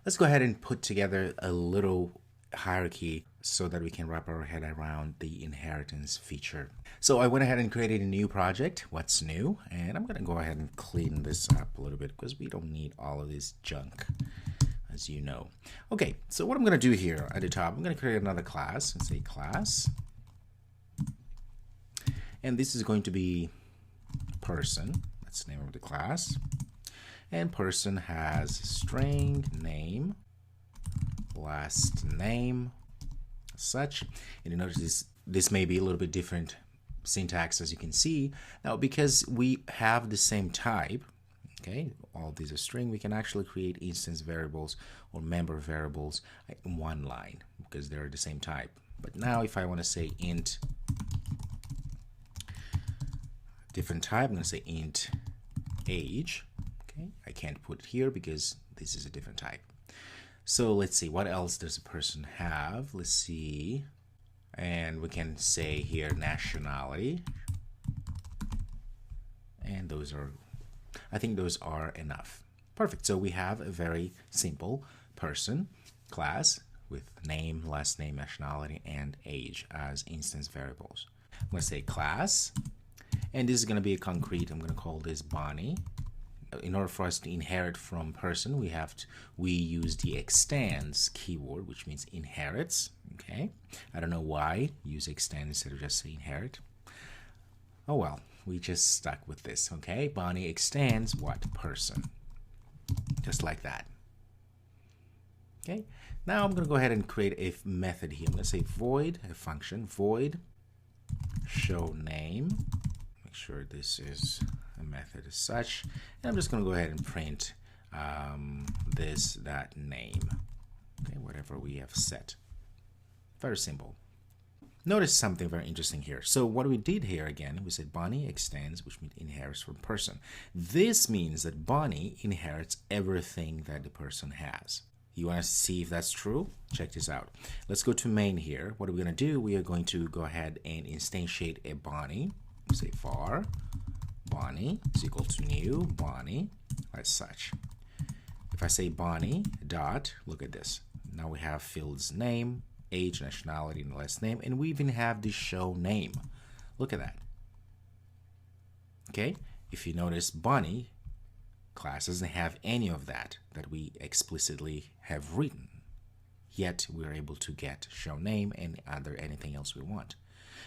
Let's go ahead and put together a little hierarchy so that we can wrap our head around the inheritance feature. So I went ahead and created a new project. What's new? And I'm going to go ahead and clean this up a little bit because we don't need all of this junk, as you know. Okay, so what I'm going to do here at the top, I'm going to create another class. Let's say class. And this is going to be person. That's the name of the class. And person has string name, last name, such. And you notice this may be a little bit different syntax, as you can see. Now, because we have the same type, okay, all these are string, we can actually create instance variables or member variables in one line because they're the same type. But now if I want to say int different type, I'm going to say int age. Okay, I can't put it here because this is a different type. So let's see, what else does a person have? Let's see. And we can say here nationality. And those are, I think those are enough. Perfect. So we have a very simple person class with name, last name, nationality, and age as instance variables. I'm going to say class. And this is going to be a concrete. I'm going to call this Bonnie. In order for us to inherit from person, we use the extends keyword, which means inherits. Okay, I don't know why use extend instead of just say inherit. Oh well, we just stuck with this. Okay, Bonnie extends what? Person, just like that. Okay, now I'm going to go ahead and create a method here. I'm going to say void, a function, void show name. Make sure this is a method as such, and I'm just going to go ahead and print that name, okay, whatever we have set. Very simple. Notice something very interesting here. So what we did here again, we said Bonnie extends, which means inherits from person. This means that Bonnie inherits everything that the person has. You want to see if that's true? Check this out. Let's go to main here. What are we going to do? We are going to go ahead and instantiate a Bonnie. Say var Bonnie is equal to new Bonnie as such. If I say Bonnie dot, look at this. Now we have fields name, age, nationality, and last name, and we even have the show name. Look at that. Okay, if you notice, Bonnie class doesn't have any of that we explicitly have written. Yet we're able to get show name and anything else we want.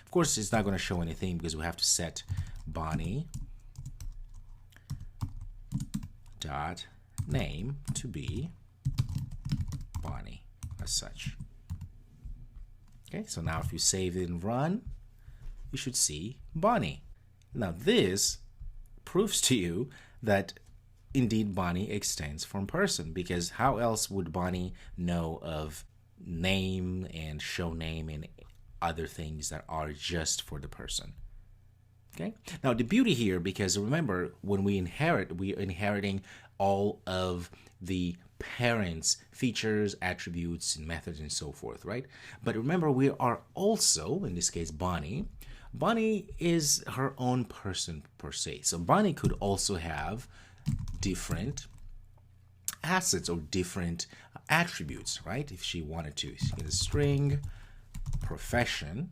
Of course, it's not going to show anything because we have to set Bonnie dot name to be Bonnie as such. Okay, so now if you save it and run, you should see Bonnie. Now this proves to you that indeed Bonnie extends from person, because how else would Bonnie know of name and show name and other things that are just for the person? Okay. Now the beauty here, because remember, when we inherit, we are inheriting all of the parents' features, attributes, and methods, and so forth, right? But remember, we are also, in this case, Bonnie. Bonnie is her own person per se. So Bonnie could also have different assets or different attributes, right? If she wanted to. She can string profession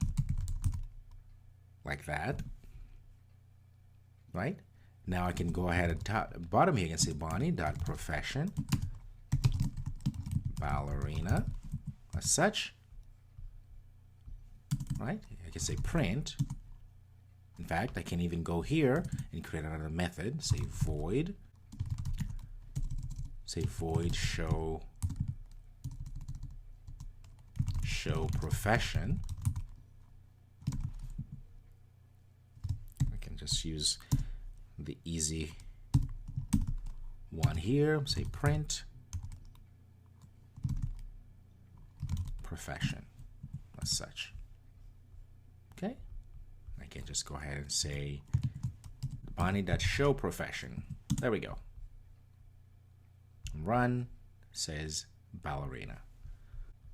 like that, right? Now I can go ahead at bottom here and say Bonnie dot profession ballerina as such, right? I can say print. In fact, I can even go here and create another method. Say void show profession. I can just use the easy one here. Say print profession as such. Okay, I can just go ahead and say Bonnie.show profession. There we go. Run says ballerina.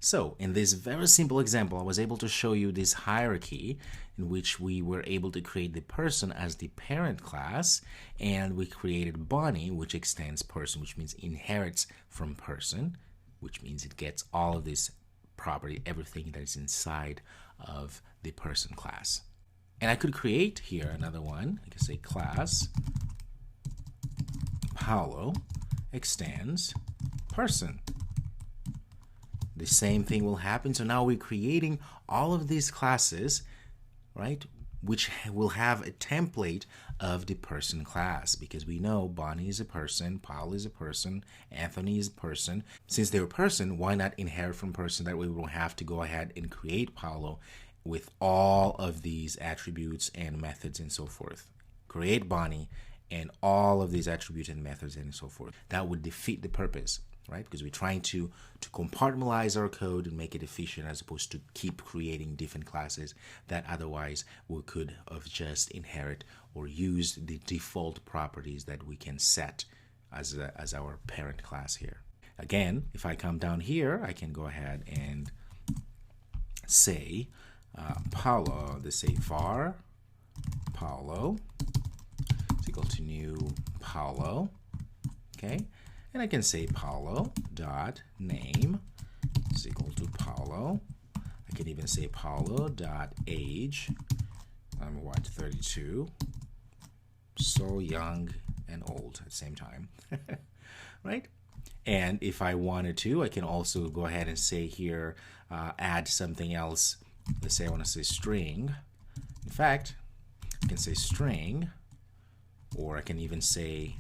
So in this very simple example, I was able to show you this hierarchy in which we were able to create the person as the parent class, and we created Bonnie, which extends person, which means inherits from person. which means it gets all of this property, everything that is inside of the person class. And I could create here another one. I can say class Paulo extends person. The same thing will happen. So now we're creating all of these classes, right, which will have a template of the person class, because we know Bonnie is a person, Paul is a person, Anthony is a person. Since they're a person, why not inherit from person? That way we don't have to go ahead and create Paulo with all of these attributes and methods and so forth. Create Bonnie and all of these attributes and methods and so forth. That would defeat the purpose, right? Because we're trying to compartmentalize our code and make it efficient, as opposed to keep creating different classes that otherwise we could have just inherit or used the default properties that we can set as our parent class here. Again, if I come down here, I can go ahead and say Paulo, let's say var Paulo is equal to new Paulo, okay? And I can say Paulo dot name is equal to Paulo. I can even say Paulo dot age. I'm 32. So young and old at the same time, right? And if I wanted to, I can also go ahead and say here, add something else. Let's say I want to say string. In fact, I can say string, or I can even say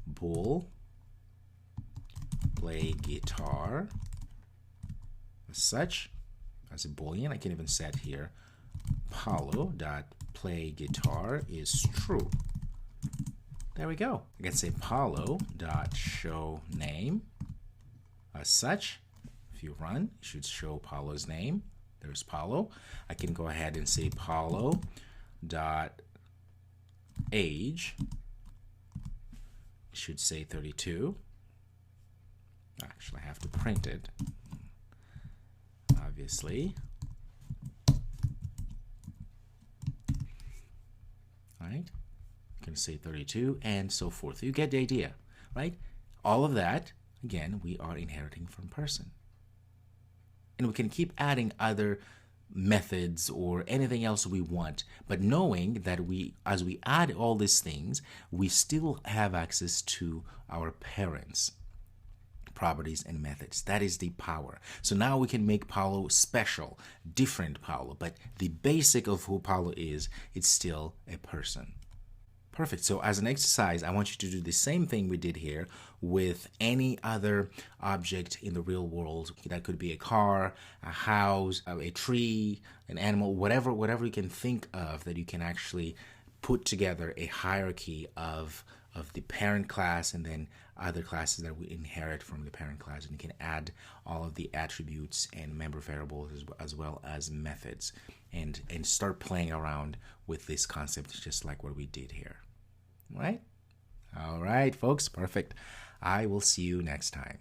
bool. Play guitar as such, as a boolean. I can even set here Paulo dot play guitar is true. There we go. I can say Paulo dot show name as such. If you run, it should show Paulo's name. There's Paulo. I can go ahead and say Paulo dot age. It should say 32. Actually, I have to print it, obviously. Right? You can say 32 and so forth. You get the idea, right? All of that, again, we are inheriting from person. And we can keep adding other methods or anything else we want, but knowing that as we add all these things, we still have access to our parents' properties and methods. That is the power. So now we can make Paulo special, different Paulo, but the basic of who Paulo is, it's still a person. Perfect. So as an exercise, I want you to do the same thing we did here with any other object in the real world. That could be a car, a house, a tree, an animal, whatever you can think of that you can actually put together a hierarchy of the parent class and then other classes that we inherit from the parent class, and you can add all of the attributes and member variables as well as methods, and start playing around with this concept just like what we did here. All right, folks, perfect. I will see you next time.